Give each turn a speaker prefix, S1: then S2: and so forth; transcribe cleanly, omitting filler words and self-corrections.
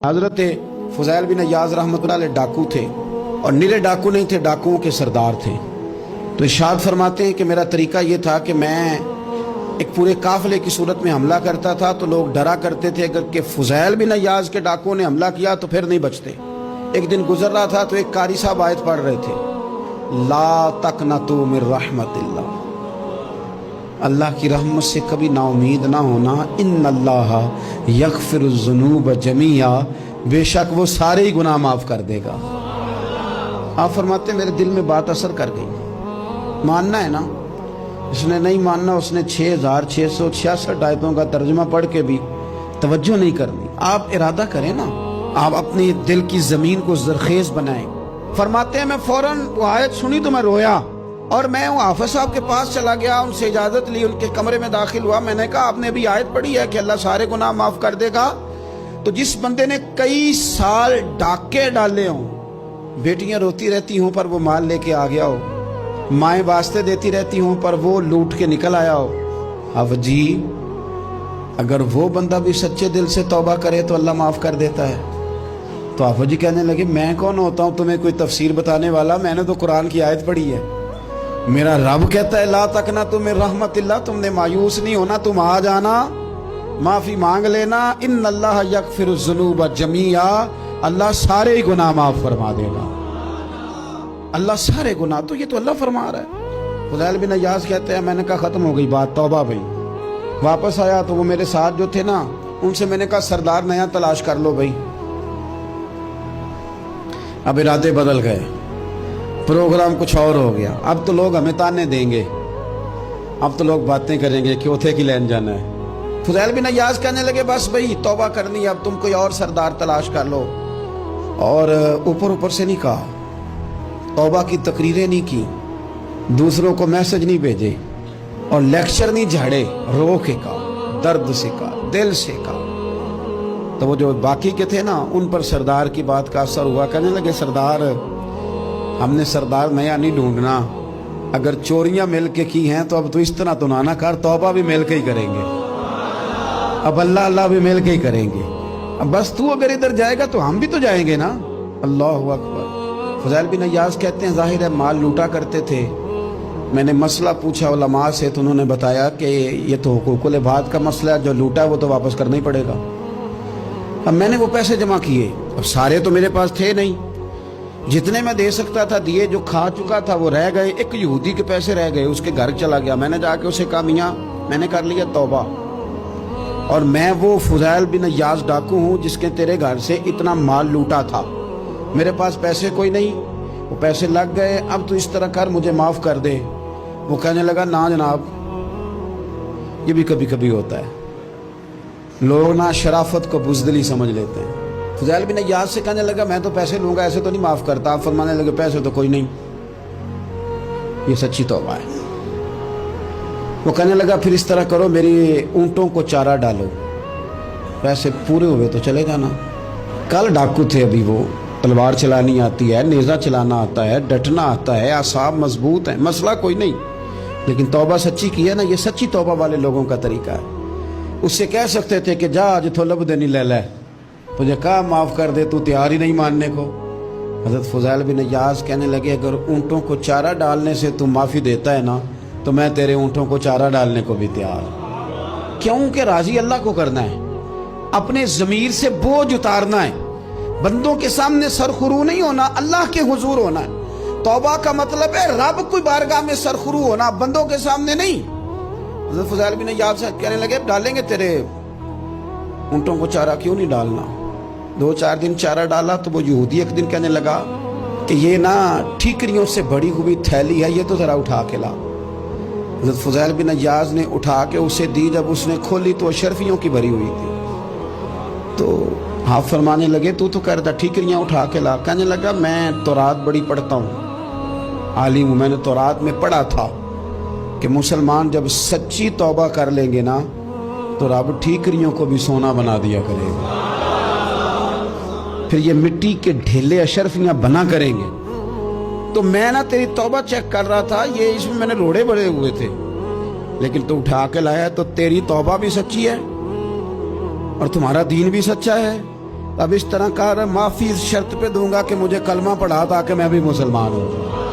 S1: हज़रत फ़ुज़ैल बिन अय्याज़ रहमतुल्लाह अलैह डाकू थे और निरे डाकू नहीं थे, डाकुओं के सरदार थे। तो इरशाद फरमाते हैं कि मेरा तरीका ये था कि मैं एक पूरे काफ़िले की सूरत में हमला करता था तो लोग डरा करते थे अगर कि फ़ुज़ैल बिन अय्याज़ के डाकुओं ने हमला किया तो फिर नहीं बचते। एक दिन गुजर रहा था तो एक कारी साहब आयत पढ़ रहे थे, ला तक़नतू मिन रहमतिल्लाह, अल्लाह की रहमत से कभी नाउमीद ना होना। इन्नल्लाह यग़फ़िरुज़्ज़ुनूब जमीआ, बेशक वो सारे ही गुनाह माफ़ कर देगा। आप फरमाते मेरे दिल में बात असर कर गई। मानना है ना, इसने नहीं मानना, उसने 6666 आयतों का तर्जुमा पढ़ के भी तवज्जो नहीं करनी। आप इरादा करें ना, आप अपने दिल की ज़मीन को ज़रख़ेज़ बनाएं। फरमाते हैं मैं फ़ौरन वो आयत सुनी तो मैं रोया और मैं वो हाफ़िज़ साहब के पास चला गया, उनसे इजाज़त ली, उनके कमरे में दाखिल हुआ। मैंने कहा आपने भी आयत पढ़ी है कि अल्लाह सारे गुनाह माफ़ कर देगा? तो जिस बंदे ने कई साल डाके डाले हों, बेटियां रोती रहती हों पर वो माल लेके आ गया हो, माएँ वास्ते देती रहती हों पर वो लूट के निकल आया हो, अब जी अगर वो बंदा भी सच्चे दिल से तौबा करे तो अल्लाह माफ़ कर देता है। तो आप जी कहने लगे मैं कौन होता हूँ तुम्हें कोई तफसीर बताने वाला, मैंने तो कुरान की आयत पढ़ी है। मेरा रब कहता है ला तक़नतू मिन रहमतिल्लाह, तुमने मायूस नहीं होना, तुम आ जाना, माफ़ी मांग लेना। इन्नल्लाह यग़फ़िरुज़्ज़ुनूब जमीआ, अल्लाह सारे ही गुनाह माफ़ फरमा देगा। अल्लाह सारे गुनाह, तो ये तो अल्लाह फरमा रहा है। फ़ुज़ैल बिन अय्याज़ कहते हैं मैंने कहा ख़त्म हो गई बात, तौबा भाई। वापस आया तो वो मेरे साथ जो थे ना, उनसे मैंने कहा सरदार नया तलाश कर लो भाई। अब इरादे बदल गए, प्रोग्राम कुछ और हो गया। अब तो लोग हमें ताने देंगे, अब तो लोग बातें करेंगे कि उथे की लैन जाना है। फ़ुज़ैल बिन अय्याज़ कहने लगे बस भाई तौबा करनी, अब तुम कोई और सरदार तलाश कर लो। और ऊपर ऊपर से नहीं कहा, तौबा की तकरीरें नहीं की, दूसरों को मैसेज नहीं भेजे और लेक्चर नहीं झाड़े, रो के कहा, दर्द से कहा, दिल से कहा। तो वो जो बाकी के थे ना, उन पर सरदार की बात का असर हुआ। कहने लगे सरदार हमने सरदार नया नहीं ढूंढना, अगर चोरियां मिल के की हैं तो अब तो इस तरह तो ना कर, तौबा भी मिल के ही करेंगे, अब अल्लाह अल्लाह भी मिल के ही करेंगे। अब बस तू अगर इधर जाएगा तो हम भी तो जाएंगे ना। अल्लाहु अकबर। फ़ुज़ैल बिन अय्याज़ कहते हैं जाहिर है माल लूटा करते थे। मैंने मसला पूछा उलमा से तो उन्होंने बताया कि ये तो हुकूकुल इबाद का मसला है, जो लूटा है वो तो वापस करना ही पड़ेगा। अब मैंने वो पैसे जमा किए, अब सारे तो मेरे पास थे नहीं, जितने मैं दे सकता था दिए, जो खा चुका था वो रह गए। एक यहूदी के पैसे रह गए, उसके घर चला गया। मैंने जाके उसे कहा मियाँ मैंने कर लिया तौबा, और मैं वो फ़ुज़ैल बिन अय्याज़ डाकू हूँ जिसके तेरे घर से इतना माल लूटा था, मेरे पास पैसे कोई नहीं, वो पैसे लग गए, अब तो इस तरह कर मुझे माफ़ कर दे। वो कहने लगा ना जनाब, ये भी कभी कभी होता है, लोग ना शराफत को बुज़दिली समझ लेते हैं। फ़ुज़ैल बिन अय्याज़ से कहने लगा मैं तो पैसे लूँगा, ऐसे तो नहीं माफ़ करता। आप फरमाने लगे पैसे तो कोई नहीं, ये सच्ची तौबा है। वो कहने लगा फिर इस तरह करो, मेरी ऊँटों को चारा डालो, पैसे पूरे हुए तो चले जाना। कल डाकू थे, अभी वो तलवार चलानी आती है, नेज़ा चलाना आता है, डटना आता है, आसाब मजबूत है, मसला कोई नहीं, लेकिन तौबा सच्ची की है ना, ये सच्ची तौबा वाले लोगों का तरीका है। उससे कह सकते थे कि जा आज तो लब देनी ले ले, तुझे कहा माफ़ कर दे, तू तैयार ही नहीं मानने को। हज़रत फ़ुज़ैल बिन अय्याज़ कहने लगे अगर ऊँटों को चारा डालने से तू माफ़ी देता है ना, तो मैं तेरे ऊँटों को चारा डालने को भी तैयार। क्योंकि राज़ी अल्लाह को करना है, अपने ज़मीर से बोझ उतारना है, बंदों के सामने सरखुरू नहीं होना, अल्लाह के हुजूर होना है। तौबा का मतलब है रब की बारगाह में सरखुरू होना, बंदों के सामने नहीं। हज़रत फ़ुज़ैल बिन अय्याज़ कहने लगे डालेंगे तेरे ऊँटों को चारा, क्यों नहीं डालना। 2-4 दिन चारा डाला तो वो यहूदी एक दिन कहने लगा कि ये ना ठीकरियों से भरी हुई थैली है, ये तो ज़रा उठा के ला। हज़रत फ़ुज़ैल बिन अय्याज़ ने उठा के उसे दी, जब उसने खोली तो अशरफियों की भरी हुई थी। तो हाँ फरमाने लगे तू तो कहता ठीकरियाँ उठा के ला। कहने लगा मैं तौरात बड़ी पढ़ता हूँ, आलिम हूँ, मैंने तौरात में पढ़ा था कि मुसलमान जब सच्ची तौबा कर लेंगे ना तो रब ठीकरियों को भी सोना बना दिया करेगा, फिर ये मिट्टी के ढेले अशरफियाँ बना करेंगे। तो मैं ना तेरी तौबा चेक कर रहा था, ये इसमें मैंने रोड़े बड़े हुए थे, लेकिन तू उठा के लाया तो तेरी तौबा भी सच्ची है और तुम्हारा दीन भी सच्चा है, اب اس طرح کہا رہا معافی اس شرط پہ دوں گا کہ مجھے کلمہ پڑھا تاکہ میں بھی مسلمان ہوں.